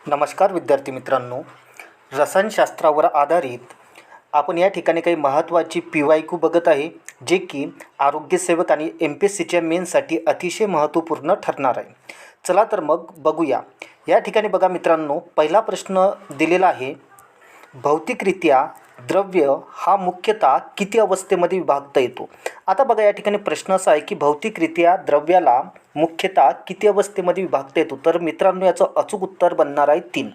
नमस्कार विद्यार्थी मित्रांनो, रसायनशास्त्रावर आधारित आपण या ठिकाणी काही महत्त्वाची PYQ बघत आहे, जे की आरोग्यसेवक आणि MPSCच्या मेन्ससाठी अतिशय महत्त्वपूर्ण ठरणार आहे. चला तर मग बघूया. या ठिकाणी बघा मित्रांनो, पहिला प्रश्न दिलेला आहे, भौतिकरित्या द्रव्य हा मुख्यतः किती अवस्थेमध्ये विभागता येतो. आता बघा या ठिकाणी प्रश्न असा आहे की भौतिकरित्या द्रव्याला मुख्यतः किती अवस्थेमध्ये विभागता येतो. तर मित्रांनो याचं अचूक उत्तर बनणार आहे 3.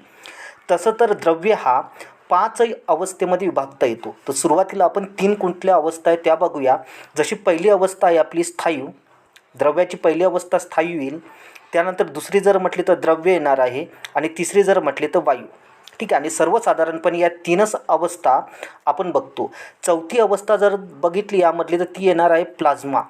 तसं तर द्रव्य हा 5 अवस्थेमध्ये विभागता येतो. तर सुरुवातीला आपण 3 कुठल्या अवस्था आहे त्या बघूया. जशी पहिली अवस्था आहे आपली स्थायू, द्रव्याची पहिली अवस्था स्थायू येईल. त्यानंतर दुसरी जर म्हटली तर द्रव्य येणार आहे आणि तिसरी जर म्हटली तर वायू. ठीक आहे. आणि सर्वसाधारणपणे या 3च अवस्था आपण बघतो. चौथी अवस्था जर बघितली यामधली तर ती येणार आहे प्लाझ्मा.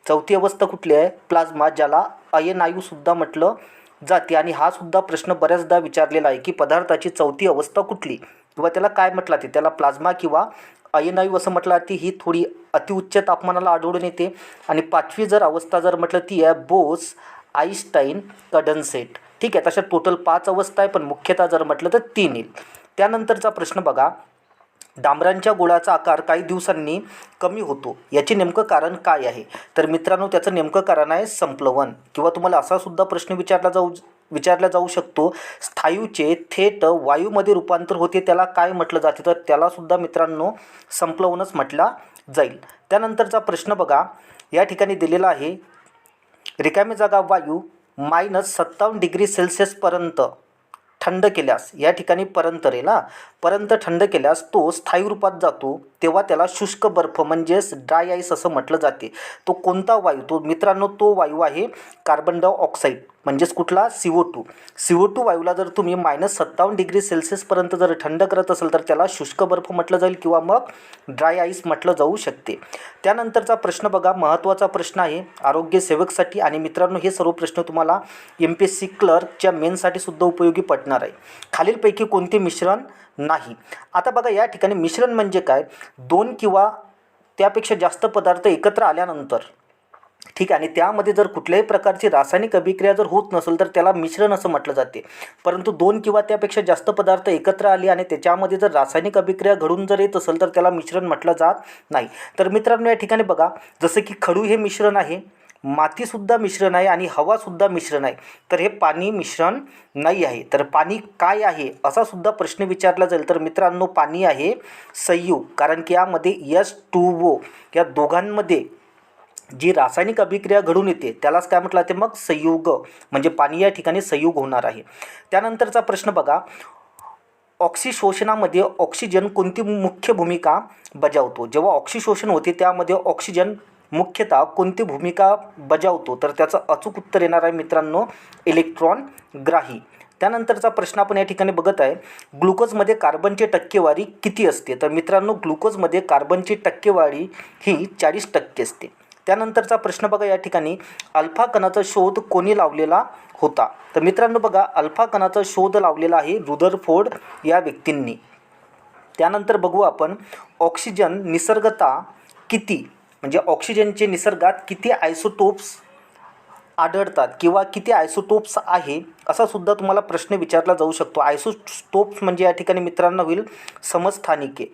चौथी अवस्था कुठली आहे? प्लाझ्मा, ज्याला अयनायूसुद्धा म्हटलं जाते. आणि हा सुद्धा प्रश्न बऱ्याचदा विचारलेला आहे की पदार्थाची चौथी अवस्था कुठली किंवा त्याला काय म्हटलं जाते. त्याला प्लाझ्मा किंवा अयनायू असं म्हटलं जाते. ही थोडी अतिउच्च तापमानाला आढळून येते. आणि 5वी जर अवस्था जर म्हटलं ती आहे बोस आईन्स्टाईन कंडेन्सेट. ठीक आहे. तशा टोटल 5 अवस्था आहे, पण मुख्यतः जर म्हटलं तर 3 येईल. त्यानंतरचा प्रश्न बघा, डांबरांच्या गोळाचा आकार काही दिवसांनी कमी होतो, याचे नेमकं कारण काय आहे. तर मित्रांनो त्याचं नेमकं कारण आहे संप्लवन. किंवा तुम्हाला असा सुद्धा प्रश्न विचारला जाऊ शकतो, स्थायूचे थेट वायूमध्ये रूपांतर होते त्याला काय म्हटलं जाते. तर त्यालासुद्धा मित्रांनो संप्लवनच म्हटला जाईल. त्यानंतरचा प्रश्न बघा, या ठिकाणी दिलेला आहे, रिकामी जागा वायू -57 डिग्री सेल्सिअसपर्यंत थंड केल्यास, या ठिकाणी पर्यंत रे ना, पर्यंत थंड केल्यास तो स्थायू रूपात जातो, तेव्हा त्याला शुष्क बर्फ म्हणजेच ड्राय आईस असं म्हटलं जाते. तो कोणता वायू? तो मित्रांनो तो वायू आहे कार्बन डायऑक्साईड, म्हणजेच कुठला? CO2 वायूला जर तुम्ही -57 डिग्री सेल्सिअसपर्यंत जर थंड करत असेल तर त्याला शुष्क बर्फ म्हटलं जाईल किंवा मग ड्राय आईस म्हटलं जाऊ शकते. त्यानंतरचा प्रश्न बघा, महत्त्वाचा प्रश्न आहे आरोग्यसेवकसाठी. आणि मित्रांनो हे सर्व प्रश्न तुम्हाला MPSC क्लर्कच्या मेन्ससाठी सुद्धा उपयोगी पडणार आहे. खालीलपैकी कोणते मिश्रण नाही. आता बघा या ठिकाणी मिश्रण म्हणजे काय? 2 किंवा त्यापेक्षा जास्त पदार्थ एकत्र आल्यानंतर, ठीक आहे, आणि त्यामध्ये जर कुठल्याही प्रकारची रासायनिक अभिक्रिया जर होत नसेल तर त्याला मिश्रण असं म्हटलं जाते. परंतु 2 किंवा त्यापेक्षा जास्त पदार्थ एकत्र आले आणि त्याच्यामध्ये जर रासायनिक अभिक्रिया घडून जर येत असेल तर त्याला मिश्रण म्हटलं जात नाही. तर मित्रांनो या ठिकाणी बघा, जसं की खडू हे मिश्रण आहे, मातीसुद्धा मिश्रण आहे आणि हवासुद्धा मिश्रण आहे. तर हे पाणी मिश्रण नाही आहे. तर पाणी काय आहे असा सुद्धा प्रश्न विचारला जाईल. तर मित्रांनो पाणी आहे संयुग. कारण की यामध्ये H2O या दोघांमध्ये जी रासायनिक अभिक्रिया घडून येते त्यालाच काय म्हटलं जाते? मग संयुग, म्हणजे पाणी या ठिकाणी संयुग होणार आहे. त्यानंतरचा प्रश्न बघा, ऑक्सिशोषणामध्ये ऑक्सिजन कोणती मुख्य भूमिका बजावतो. जेव्हा ऑक्सिशोषण होते त्यामध्ये ऑक्सिजन मुख्यतः कोणती भूमिका बजावतो. तर त्याचं अचूक उत्तर येणार आहे मित्रांनो इलेक्ट्रॉन ग्राही. त्यानंतरचा प्रश्न आपण या ठिकाणी बघत आहे, ग्लुकोजमध्ये कार्बनची टक्केवारी किती असते. तर मित्रांनो ग्लुकोजमध्ये कार्बनची टक्केवारी ही 40% असते. त्यानंतरचा प्रश्न बघा, या ठिकाणी अल्फा कणाचा शोध कोणी लावलेला होता. तर मित्रांनो बघा, अल्फा कणाचा शोध लावलेला आहे रुदरफोर्ड या व्यक्तींनी. त्यानंतर बघू आपण, ऑक्सिजन निसर्गता किती, म्हणजे ऑक्सिजनचे निसर्गात किती आयसोटोप्स आढळतात किंवा किती आयसोटोप्स आहे असा सुद्धा तुम्हाला प्रश्न विचारला जाऊ शकतो. आयसोटोप्स म्हणजे या ठिकाणी मित्रांनो होईल समस्थानिके.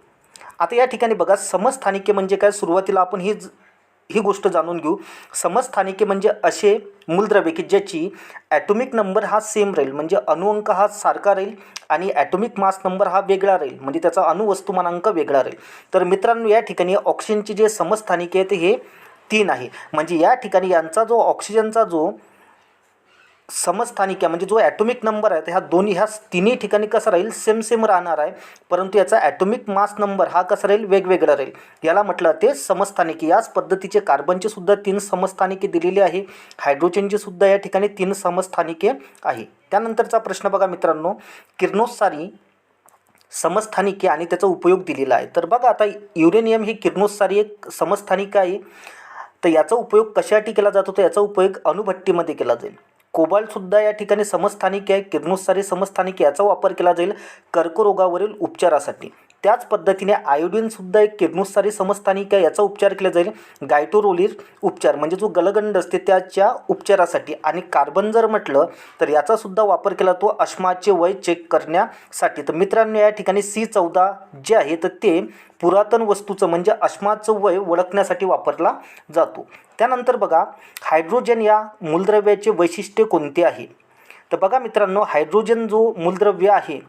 आता या ठिकाणी बघा, समस्थानिके म्हणजे काय? सुरुवातीला आपण ही गोष्ट जाणून घेऊ. समस्थानिके म्हणजे असे मूलद्रव्य की ज्याची ॲटॉमिक नंबर हा सेम राहील, म्हणजे अणुअंक हा सारखा राहील आणि ॲटॉमिक मास नंबर हा वेगळा राहील, म्हणजे त्याचा अणुवस्तुमानांक वेगळा राहील. तर मित्रांनो या ठिकाणी ऑक्सिजनचे जे समस्थानिके आहेत हे 3 आहे. म्हणजे या ठिकाणी यांचा जो ऑक्सिजनचा जो समस्थानिक आहे, म्हणजे जो ॲटॉमिक नंबर आहे, ह्या तिन्ही ठिकाणी कसा राहील? सेम राहणार आहे. परंतु याचा ॲटॉमिक मास नंबर हा कसा राहील? वेगवेगळा राहील. याला म्हटलं ते समस्थानिके. याच पद्धतीचे कार्बनचे सुद्धा 3 समस्थानिके दिलेली आहे. हायड्रोजनचे सुद्धा या ठिकाणी 3 समस्थानिके आहे. त्यानंतरचा प्रश्न बघा मित्रांनो, किरणोत्सारी समस्थानिके आणि त्याचा उपयोग दिलेला आहे. तर बघा आता युरेनियम ही किरणोत्सारी एक समस्थानिक आहे. तर याचा उपयोग कशासाठी केला जातो? तर याचा उपयोग अणुभट्टीमध्ये केला जाईल. कोबाल्टसुद्धा या ठिकाणी समस्थानिक आहे, किरणोत्सारी समस्थानिक, याचा वापर केला जाईल कर्करोगावरील उपचारासाठी. त्याच पद्धतीने आयोडीनसुद्धा एक किरणोत्सारी समस्थानिक आहे, याचा उपचार केला जाईल गायटोरोलिर उपचार म्हणजे जो गलगंड असते त्याच्या उपचारासाठी. आणि कार्बन जर म्हटलं तर याचासुद्धा वापर केला तो अश्माचे वय चेक करण्यासाठी. तर मित्रांनो या ठिकाणी C14 जे आहे तर ते पुरातन वस्तूचं म्हणजे अश्माचं वय ओळखण्यासाठी वापरला जातो. त्यानंतर बघा हायड्रोजन या मूलद्रव्याचे वैशिष्ट्य कोणते आहे. तर बघा मित्रांनो हायड्रोजन जो मूलद्रव्य आहे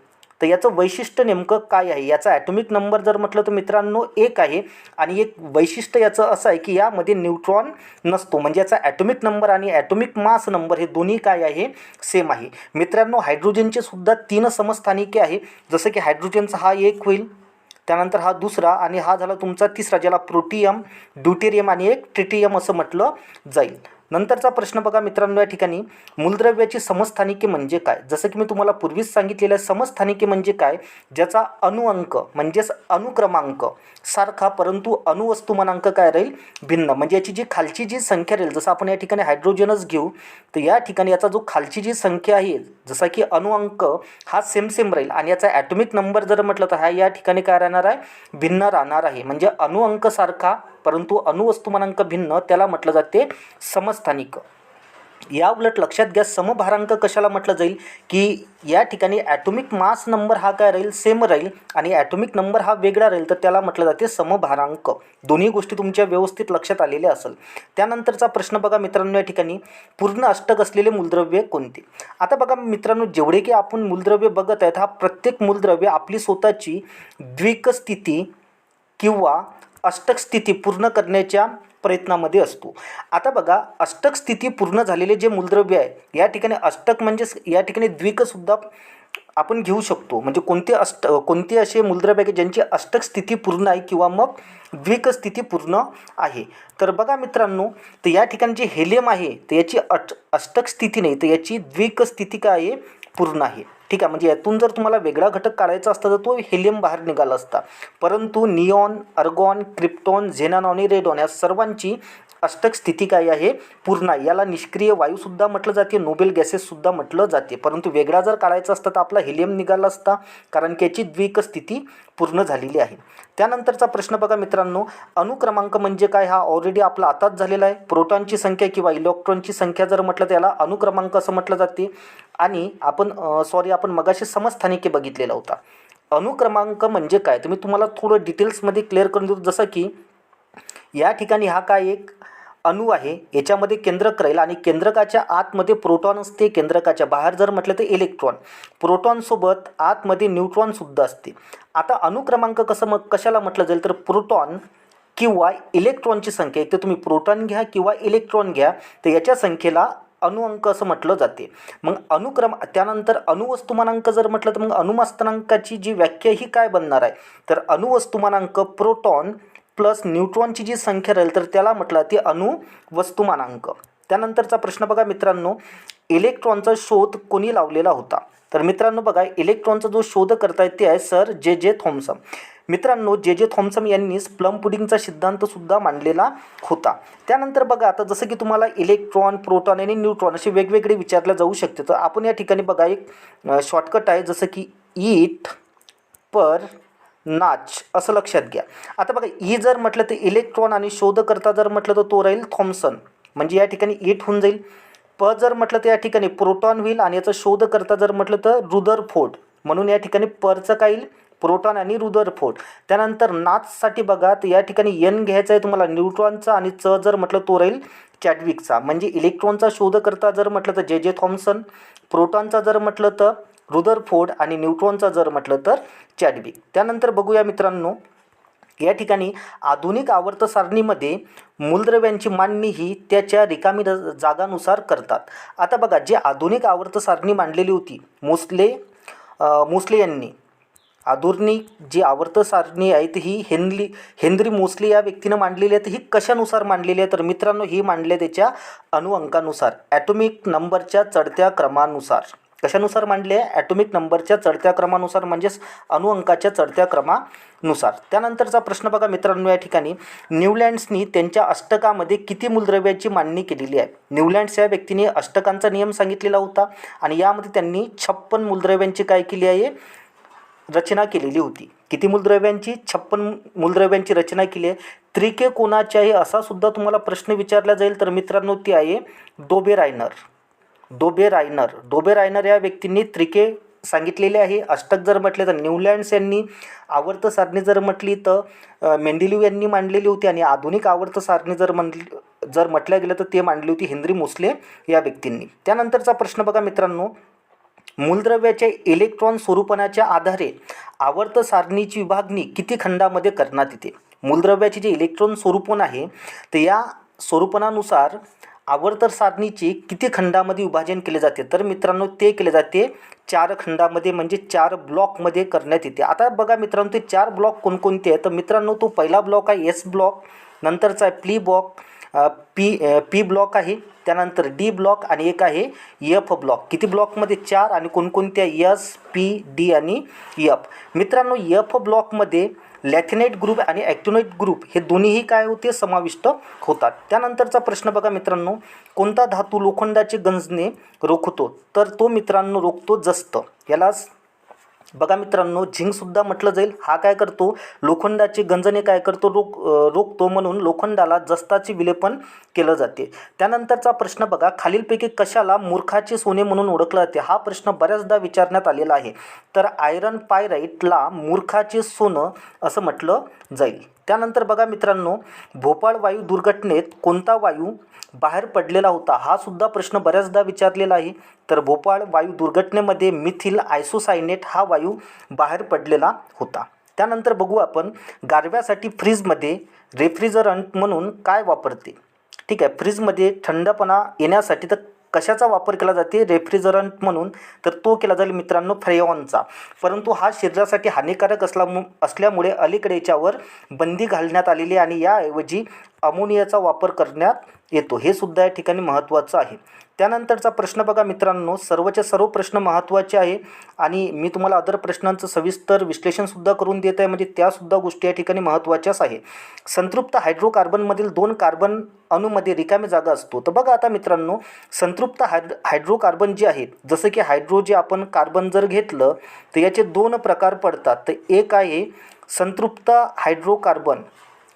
तर याचं वैशिष्ट्य नेमकं काय आहे. याचा ॲटॉमिक नंबर जर म्हटलं तर मित्रांनो 1 आहे आणि एक वैशिष्ट्य याचं असं आहे की यामध्ये न्यूट्रॉन नसतो. म्हणजे याचा ॲटॉमिक नंबर आणि ॲटॉमिक मास नंबर हे दोन्ही काय आहे सेम आहे. मित्रांनो हायड्रोजनचे सुद्धा 3 समस्थानिके आहे. जसं की हायड्रोजनचा हा एक होईल, त्यानंतर हा दुसरा आणि हा झाला तुमचा तिसरा, ज्याला प्रोटियम, ड्यूटेरियम आणि एक ट्रिटियम असं म्हटलं जाईल. नंतरचा प्रश्न बघा मित्रांनो या ठिकाणी मूलद्रव्याची समस्थानिके म्हणजे काय. जसं की मी तुम्हाला पूर्वीच सांगितलेलं आहे समस्थानिके म्हणजे काय, ज्याचा अणुअंक म्हणजेच अनुक्रमांक सारखा परंतु अणुवस्तुमानांक काय राहील भिन्न. म्हणजे याची जी खालची जी संख्या राहील, जसं आपण या ठिकाणी हायड्रोजनच घेऊ तर या ठिकाणी याचा जो खालची जी संख्या आहे जसा की अणुअंक हा सेम राहील आणि याचा ॲटॉमिक नंबर जर म्हटलं तर हा या ठिकाणी काय राहणार आहे भिन्न राहणार आहे. म्हणजे अणुअंक सारखा परंतु अणुवस्तुमानांक भिन्न त्याला म्हटलं जाते समस्थानिक. या उलट लक्षात घ्या समभारांक कशाला म्हटलं जाईल की या ठिकाणी ॲटॉमिक मास नंबर हा काय राहील सेम राहील आणि ॲटॉमिक नंबर हा वेगळा राहील तर त्याला म्हटलं जाते समभारांक. दोन्ही गोष्टी तुमच्या व्यवस्थित लक्षात आलेल्या असेल. त्यानंतरचा प्रश्न बघा मित्रांनो या ठिकाणी पूर्ण अष्टक असलेले मूलद्रव्य कोणते. आता बघा मित्रांनो जेवढे की आपण मूलद्रव्य बघत आहेत हा प्रत्येक मूलद्रव्य आपली स्वतःची द्विक स्थिती किंवा अष्टक स्थिती पूर्ण करण्याच्या प्रयत्नामध्ये असतो. आता बघा अष्टक स्थिती पूर्ण झालेले जे मूलद्रव्य आहे या ठिकाणी अष्टक म्हणजेच या ठिकाणी द्विकसुद्धा आपण घेऊ शकतो. म्हणजे कोणते असे मूलद्रव्य आहे की ज्यांची अष्टक स्थिती पूर्ण आहे किंवा मग द्विक स्थिती पूर्ण आहे. तर बघा मित्रांनो तर या ठिकाणी जे हेलियम आहे तर याची अष्टक स्थिती नाही तर याची द्विक स्थिती काय आहे पूर्ण आहे. ठीक आहे. म्हणजे यातून जर तुम्हाला वेगळा घटक काढायचा असता तर तो हेलियम बाहेर निघाला असता. परंतु निऑन, अर्गॉन, क्रिप्टॉन, झेनॉन आणि रेडॉन या सर्वांची अष्टक स्थिती काय आहे पूर्ण आहे. याला निष्क्रिय वायूसुद्धा म्हटलं जाते, नोबेल गॅसेससुद्धा म्हटलं जाते. परंतु वेगळा जर काढायचा असता तर आपला हेलियम निघाला असता कारण की याची द्विक स्थिती पूर्ण झालेली आहे. त्यानंतरचा प्रश्न बघा मित्रांनो अनुक्रमांक म्हणजे काय हा ऑलरेडी आपला आताच झालेला आहे. प्रोटॉनची संख्या किंवा इलेक्ट्रॉनची संख्या जर म्हटलं तर याला अनुक्रमांक असं म्हटलं जाते. आणि आपण मगाशी समस्थानिके बघितलेला होता. अनुक्रमांक म्हणजे काय तर मी तुम्हाला थोडं डिटेल्समध्ये क्लिअर करून देतो. जसं की या ठिकाणी हा काय एक अणू आहे, याच्यामध्ये केंद्रक राहील आणि केंद्रकाच्या आतमध्ये प्रोटॉन असते, केंद्रकाच्या बाहेर जर म्हटलं तर इलेक्ट्रॉन, प्रोटॉनसोबत आतमध्ये न्यूट्रॉनसुद्धा असते. आता अनुक्रमांक कशाला म्हटलं जाईल तर प्रोटॉन किंवा इलेक्ट्रॉनची संख्या, एक तर तुम्ही प्रोटॉन घ्या किंवा इलेक्ट्रॉन घ्या तर याच्या संख्येला अणुअंक असं म्हटलं जाते. मग त्यानंतर अणुवस्तुमानांक जर म्हटलं तर मग अणुवस्तुमानांकाची जी व्याख्या ही काय बनणार आहे तर अणुवस्तुमानांक प्रोटॉन प्लस न्यूट्रॉनची जी संख्या राहील तर त्याला म्हटलं ते अणुवस्तुमानांक. त्यानंतरचा प्रश्न बघा मित्रांनो इलेक्ट्रॉनचा शोध कोणी लावलेला होता. तर मित्रांनो बघा इलेक्ट्रॉनचा जो शोध करतायत ते आहे सर जे थॉम्सन. मित्रांनो जे थॉम्सन यांनीच प्लम पुडिंगचा सिद्धांतसुद्धा मांडलेला होता. त्यानंतर बघा आता जसं की तुम्हाला इलेक्ट्रॉन, प्रोटॉन आणि न्यूट्रॉन असे वेगवेगळे विचारले जाऊ शकते. तर आपण या ठिकाणी बघा एक शॉर्टकट आहे जसं की ईट पर नाच असं लक्षात घ्या. आता बघा जर म्हटलं तर इलेक्ट्रॉन आणि शोधकर्ता जर म्हटलं तर तो राहील थॉम्सन म्हणजे या ठिकाणी ईट होऊन जाईल. जर म्हटलं तर या ठिकाणी प्रोटॉन होईल आणि याचा शोधकर्ता जर म्हटलं तर रुदरफोर्ड म्हणून या ठिकाणी परचं काय येईल प्रोटॉन आणि रुदरफोर्ड. त्यानंतर नाचसाठी बघा तर या ठिकाणी एन घ्यायचा आहे तुम्हाला न्यूट्रॉनचा आणि जर म्हटलं तो राहील चॅडविकचा. म्हणजे इलेक्ट्रॉनचा शोधकर्ता जर म्हटलं तर जे थॉम्सन, प्रोटॉनचा जर म्हटलं तर रुदरफोर्ड आणि न्यूट्रॉनचा जर म्हटलं तर चॅडविक. त्यानंतर बघूया मित्रांनो या ठिकाणी आधुनिक आवर्त सारणीमध्ये मूलद्रव्यांची मांडणी ही त्याच्या रिकामी जागानुसार करतात. आता बघा जे आधुनिक आवर्त सारणी मांडलेली होती मोस्ले यांनी, आधुनिक जी आवर्त सारणी आहे ही हेनरी मोस्ले या व्यक्तीनं मांडलेली आहे. तर ही कशानुसार मांडलेली आहे तर मित्रांनो ही मांडली त्याच्या अणुअंकानुसार, ॲटॉमिक नंबरच्या चढत्या क्रमानुसार. कशानुसार मांडले आहे ॲटॉमिक नंबरच्या चढत्या क्रमानुसार म्हणजेच अणुअंकाच्या चढत्या क्रमानुसार. त्यानंतरचा प्रश्न बघा मित्रांनो या ठिकाणी न्यूलँड्सनी त्यांच्या अष्टकामध्ये किती मूलद्रव्याची मांडणी केलेली आहे. न्यूलँड्स या व्यक्तीने अष्टकांचा नियम सांगितलेला होता आणि यामध्ये त्यांनी 56 मूलद्रव्यांची काय केली आहे रचना केलेली होती. किती मूलद्रव्यांची? 56 मूलद्रव्यांची रचना केली आहे. त्रिके कोणाचे आहे असा सुद्धा तुम्हाला प्रश्न विचारला जाईल. तर मित्रांनो ती आहे डोबेरायनर. डोबेरायनर या व्यक्तींनी त्रिके सांगितलेले आहे. अष्टक जर म्हटले तर न्यूलँड्स यांनी, आवर्त सारणी जर म्हटली तर मेंडेलीव यांनी मांडलेली होती, आणि आधुनिक आवर्त सारणी जर म्हटलं गेलं तर ते मांडली होती हेनरी मोसले या व्यक्तींनी. त्यानंतरचा प्रश्न बघा मित्रांनो, मूलद्रव्याच्या इलेक्ट्रॉन स्वरूपनाच्या आधारे आवर्त सारणीची विभागणी किती खंडामध्ये करण्यात येते? मूलद्रव्याचे जे इलेक्ट्रॉन स्वरूपन आहे तर या स्वरूपनानुसार आवर्त सारणीचे किती खंडामध्ये विभाजन केले जाते? तर मित्रांनो ते केले जाते 4 खंडामध्ये, म्हणजे 4 ब्लॉकमध्ये करण्यात येते. आता बघा मित्रांनो ते 4 ब्लॉक कोणकोणते आहेत? तर मित्रांनो तो पहिला ब्लॉक आहे एस ब्लॉक, नंतरचा आहे पी ब्लॉक, पी ब्लॉक आहे, त्यानंतर डी ब्लॉक आणि एक आहे एफ ब्लॉक. किती ब्लॉकमध्ये? 4. आणि कोणकोणते? एस, पी, डी आणि एफ. मित्रांनो एफ ब्लॉकमध्ये लॅथिनाइट ग्रुप आणि ॲक्टिनोइट ग्रुप हे दोन्हीही काय होते? समाविष्ट होतात. त्यानंतरचा प्रश्न बघा मित्रांनो, कोणता धातू लोखंडाचे गंजणे रोखतो? तर तो मित्रांनो रोखतो जस्त. यालाच बघा मित्रांनो झिंकसुद्धा म्हटलं जाईल. हा काय करतो? लोखंडाचे गंजणे काय करतो? रोखतो, म्हणून लोखंडाला जस्ताचे विलेपन केलं जाते. त्यानंतरचा प्रश्न बघा, खालीलपैकी कशाला मूर्खाचे सोने म्हणून ओळखलं जाते? हा प्रश्न बऱ्याचदा विचारण्यात आलेला आहे. तर आयरन पायराईटला मूर्खाचे सोनं असं म्हटलं जाईल. त्यानंतर बघा मित्रांनो, भोपाळ वायू दुर्घटनेत कोणता वायू बाहेर पडलेला होता? हा सुद्धा प्रश्न बऱ्याचदा विचारलेला आहे. तर भोपाळ वायू दुर्घटनेमध्ये मिथिल आयसोसायनेट हा वायू बाहेर पडलेला होता. त्यानंतर बघू आपण, गारव्यासाठी फ्रीजमध्ये रेफ्रिजरंट म्हणून काय वापरते? ठीक आहे, फ्रीजमध्ये थंडपणा येण्यासाठी तर कशाचा वापर केला जाते रेफ्रिजरंट म्हणून? तर तो केला जाईल मित्रांनो फ्रेयॉनचा. परंतु हा शरीरासाठी हानिकारक असल्यामुळे अलीकडे याच्यावर बंदी घालण्यात आलेली आहे आणि याऐवजी अमोनियाचा वापर करण्यात येतो. हे सुद्धा या ठिकाणी महत्त्वाचं आहे. त्यानंतरचा प्रश्न बघा मित्रांनो, सर्वचे सर्व प्रश्न महत्त्वाचे आहे आणि मी तुम्हाला अदर प्रश्नांचं सविस्तर विश्लेषणसुद्धा करून देत आहे, म्हणजे त्यासुद्धा गोष्टी या ठिकाणी महत्त्वाच्याच आहे. संतृप्त हायड्रोकार्बनमधील 2 कार्बन अणूमध्ये रिकामी जागा असतो. तर बघा आता मित्रांनो, संतृप्त हायड्रोकार्बन जे आहेत, जसं की हायड्रो जे आपण कार्बन जर घेतलं तर याचे 2 प्रकार पडतात. तर एक आहे संतृप्त हायड्रोकार्बन,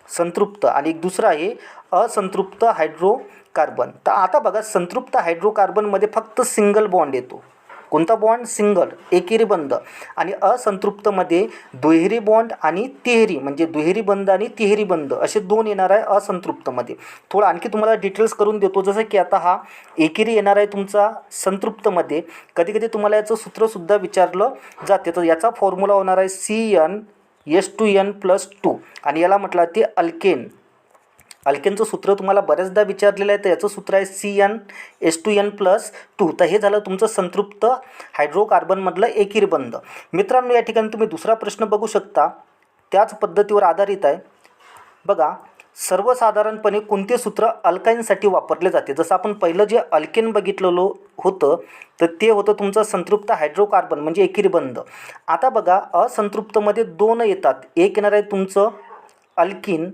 संतृप्त, आणि एक दुसरं आहे असंतृप्त हायड्रोकार्बन. तर आता बघा, संतृप्त हायड्रोकार्बनमध्ये फक्त सिंगल बॉन्ड येतो. कोणता बॉन्ड? सिंगल, एकेरी बंध. आणि असंतृप्तमध्ये दुहेरी बॉन्ड आणि तिहेरी, म्हणजे दुहेरी बंध आणि तिहेरी बंध असे 2 येणार आहे असंतृप्तमध्ये. थोडं आणखी तुम्हाला डिटेल्स करून देतो. जसं की आता हा एकेरी येणार आहे तुमचा संतृप्तमध्ये. कधी कधी तुम्हाला याचं सूत्रसुद्धा विचारलं जाते. तर याचा फॉर्म्युला होणार आहे CnH2n+2 आणि याला म्हटलं ते अल्केन. अल्केनचं सूत्र तुम्हाला बऱ्याचदा विचारलेलं आहे. तर याचं सूत्र आहे CnH2n+2. तर हे झालं तुमचं संतृप्त हायड्रोकार्बनमधलं एकेरी बंध. मित्रांनो या ठिकाणी तुम्ही दुसरा प्रश्न बघू शकता, त्याच पद्धतीवर आधारित आहे. बघा, सर्वसाधारणपणे कोणते सूत्र अल्काईनसाठी वापरले जाते? जसं आपण पहिलं जे अल्केन बघितलेलं होतं तर ते होतं तुमचं संतृप्त हायड्रोकार्बन म्हणजे एकेरी बंध. आता बघा, असंतृप्तमध्ये 2 येतात. एक येणार आहे तुमचं अल्किन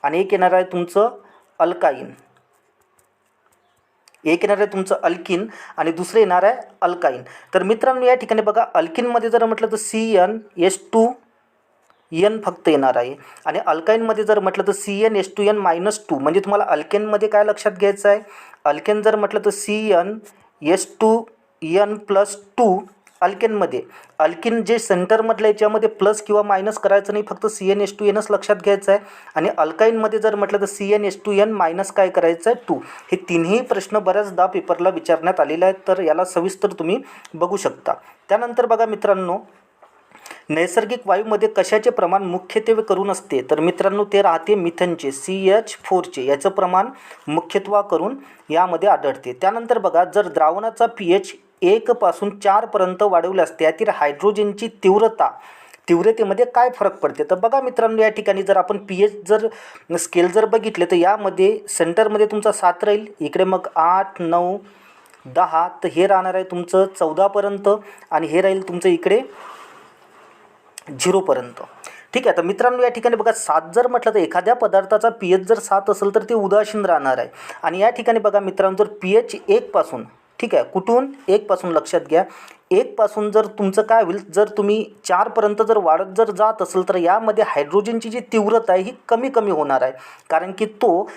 आणि एक येणार आहे तुमचं अल्काईन. एक येणार आहे तुमचं अल्किन आणि दुसरं येणार आहे अल्काईन. तर मित्रांनो या ठिकाणी बघा, अल्किनमध्ये जर म्हटलं तर CnH2n फक्त येणार आहे आणि अल्काईनमध्ये जर म्हटलं तर CnH2n-2. म्हणजे तुम्हाला अल्केनमध्ये काय लक्षात घ्यायचं आहे? अल्केन जर म्हटलं तर CnH2n+2. अल्केनमध्ये अल्किन जे सेंटरमधलं याच्यामध्ये प्लस किंवा मायनस करायचं नाही, फक्त CnH2nच लक्षात घ्यायचं आहे. आणि अल्काईनमध्ये जर म्हटलं तर CnH2n- काय करायचं आहे? 2. हे तिन्ही प्रश्न बऱ्याचदा पेपरला विचारण्यात आलेले आहेत. तर याला सविस्तर तुम्ही बघू शकता. त्यानंतर बघा मित्रांनो, नैसर्गिक वायूमध्ये कशाचे प्रमाण मुख्यत्वे करून असते? तर मित्रांनो ते राहते मिथेनचे, CH4चे. याचं प्रमाण मुख्यत्वा करून यामध्ये आढळते. त्यानंतर बघा, जर द्रावणाचा pH 1 पासून 4 पर्यंत वाढवल्यास त्यातील हायड्रोजनची तीव्रतेमध्ये काय फरक पडते? तर बघा मित्रांनो या ठिकाणी जर आपण pH जर स्केल जर बघितले तर यामध्ये सेंटरमध्ये तुमचा 7 राहील, इकडे मग 8, 9, 10. तर हे राहणार आहे तुमचं 14 पर्यंत आणि हे राहील तुमचं इकडे 0 पर्यंत. ठीक आहे. तर मित्रांनो या ठिकाणी बघा, 7 जर म्हटलं तर एखाद्या पदार्थाचा pH जर 7 असेल तर ते उदासीन राहणार आहे. आणि या ठिकाणी बघा मित्रांनो, जर pH 1 पासून ठीक आहे. कुठून? 1 पासून लक्षात घ्या. 1 पासून जर तुमचं काय होईल, जर तुम्ही 4 पर्यंत जर वाढत जर जात असेल तर यामध्ये हायड्रोजनची जी तीव्रता आहे ही कमी कमी होणार आहे, कारण की तो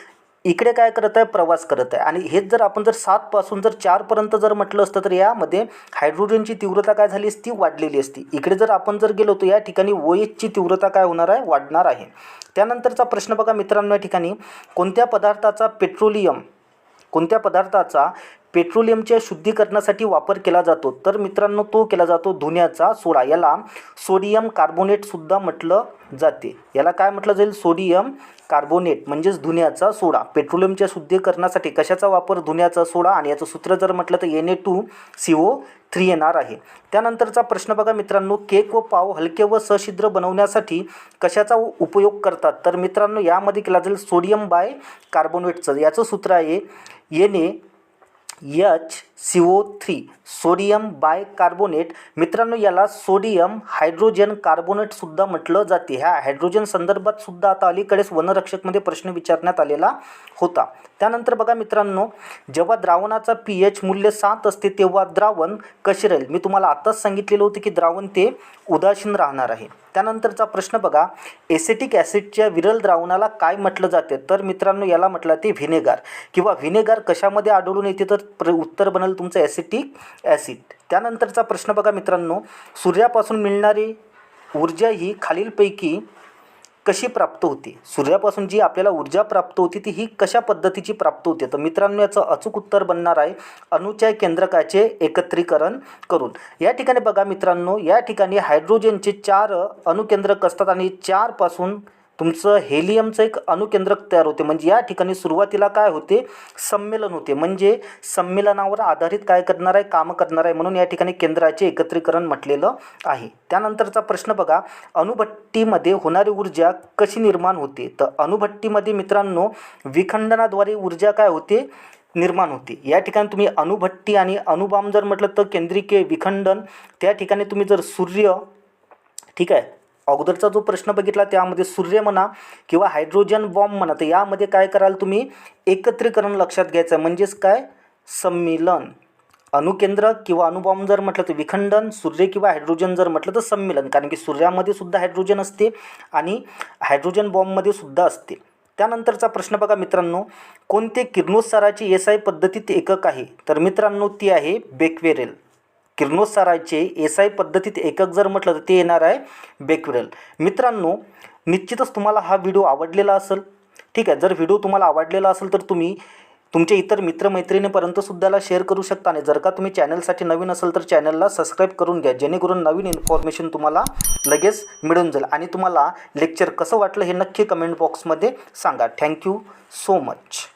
इकडे काय करत आहे, प्रवास करत आहे. आणि हेच जर आपण जर 7 पासून जर 4 पर्यंत जर म्हटलं असतं तर यामध्ये हायड्रोजनची तीव्रता काय झाली असती, वाढलेली असती. इकडे जर आपण जर गेलो तर या ठिकाणी OHची तीव्रता काय होणार आहे, वाढणार आहे. त्यानंतरचा प्रश्न बघा मित्रांनो, या ठिकाणी कोणत्या पदार्थाचा पेट्रोलियमच्या शुद्धीकरणासाठी वापर केला जातो? तर मित्रांनो तो केला जातो धुन्याचा सोडा. याला सोडियम कार्बोनेटसुद्धा म्हटलं जाते. याला काय म्हटलं जाईल? सोडियम कार्बोनेट म्हणजेच धुन्याचा सोडा. पेट्रोलियमच्या शुद्धीकरणासाठी कशाचा वापर? धुन्याचा सोडा. आणि याचं सूत्र जर म्हटलं तर Na2CO3 येणार आहे. त्यानंतरचा प्रश्न बघा मित्रांनो, केक व पाव हलके व सछिद्र बनवण्यासाठी कशाचा उपयोग करतात? तर मित्रांनो यामध्ये केला जाईल सोडियम बाय कार्बोनेटचं. याचं सूत्र आहे NaHCO3, सोडियम बाय कार्बोनेट. मित्रांनो याला सोडियम हायड्रोजन कार्बोनेटसुद्धा म्हटलं जाते. ह्या हायड्रोजन संदर्भात सुद्धा आता अलीकडेच वनरक्षकमध्ये प्रश्न विचारण्यात आलेला होता. त्यानंतर बघा मित्रांनो, जेव्हा द्रावणाचा pH मूल्य 7 असते तेव्हा द्रावण कसे राहील? मी तुम्हाला आताच सांगितलेलं होतं की द्रावण ते उदासीन राहणार आहे. त्यानंतरचा प्रश्न बघा, एसिटिक ॲसिडच्या विरल द्रावणाला काय म्हटलं जाते? तर मित्रांनो याला म्हटलं ते व्हिनेगार. किंवा व्हिनेगार कशामध्ये आढळून येते? तर उत्तर बनेल तुमचं ॲसिटिक ॲसिड. त्यानंतरचा प्रश्न बघा मित्रांनो, सूर्यापासून मिळणारी ऊर्जा ही खालीलपैकी कशी प्राप्त होते? सूर्यापासून जी आपल्याला ऊर्जा प्राप्त होती ती ही कशा पद्धतीची प्राप्त होते? तर मित्रांनो याचं अचूक उत्तर बनणार आहे अणुच्या केंद्रकाचे एकत्रीकरण करून. या ठिकाणी बघा मित्रांनो, या ठिकाणी हायड्रोजनचे 4 अणुकेंद्रक असतात आणि 4 पासून तुमचं हेलियमचं एक अणुकेंद्रक तयार होते. म्हणजे या ठिकाणी सुरुवातीला काय होते, सम्मेलन होते. म्हणजे सम्मेलनावर आधारित काय करणार आहे, काम करणार आहे. म्हणून या ठिकाणी केंद्राचे एकत्रीकरण म्हटलेलं आहे. त्यानंतरचा प्रश्न बघा, अणुभट्टीमध्ये होणारी ऊर्जा कशी निर्माण होते? तर अणुभट्टीमध्ये मित्रांनो विखंडनाद्वारे ऊर्जा काय होते, निर्माण होते. या ठिकाणी तुम्ही अणुभट्टी आणि अणुबॉम्ब जर म्हटलं तर केंद्रीय विखंडन. त्या ठिकाणी तुम्ही जर सूर्य, ठीक आहे, अगोदरचा जो प्रश्न बघितला त्यामध्ये सूर्य म्हणा किंवा हायड्रोजन बॉम्ब म्हणा, तर यामध्ये काय कराल तुम्ही, एकत्रीकरण लक्षात घ्यायचं. म्हणजेच काय, सम्मिलन. अणुकेंद्र किंवा अणुबॉम्ब जर म्हटलं तर विखंडन, सूर्य किंवा हायड्रोजन जर म्हटलं तर सम्मिलन. कारण की सूर्यामध्ये सुद्धा हायड्रोजन असते आणि हायड्रोजन बॉम्बमध्ये सुद्धा असते. त्यानंतरचा प्रश्न बघा मित्रांनो, कोणते किरणोत्साराची SI पद्धतीत एकक आहे? तर मित्रांनो ती आहे बेक्वेरेल. किरणोत्साराचे SI पद्धतीत एकक जर म्हटलं तर ते येणार आहे बेक्वेरेल. मित्रांनो निश्चितच तुम्हाला हा व्हिडिओ आवडलेला असेल. ठीक आहे, जर व्हिडिओ तुम्हाला आवडलेला असेल तर तुम्ही तुमच्या इतर मित्रमैत्रिणीपर्यंत सुद्धा शेअर करू शकता. आणि जर का तुम्ही चॅनलसाठी नवीन असेल तर चॅनलला सबस्क्राईब करून घ्या, जेणेकरून नवीन इन्फॉर्मेशन तुम्हाला लगेच मिळून जाईल. आणि तुम्हाला लेक्चर कसं वाटलं हे नक्की कमेंट बॉक्समध्ये सांगा. Thank you so much.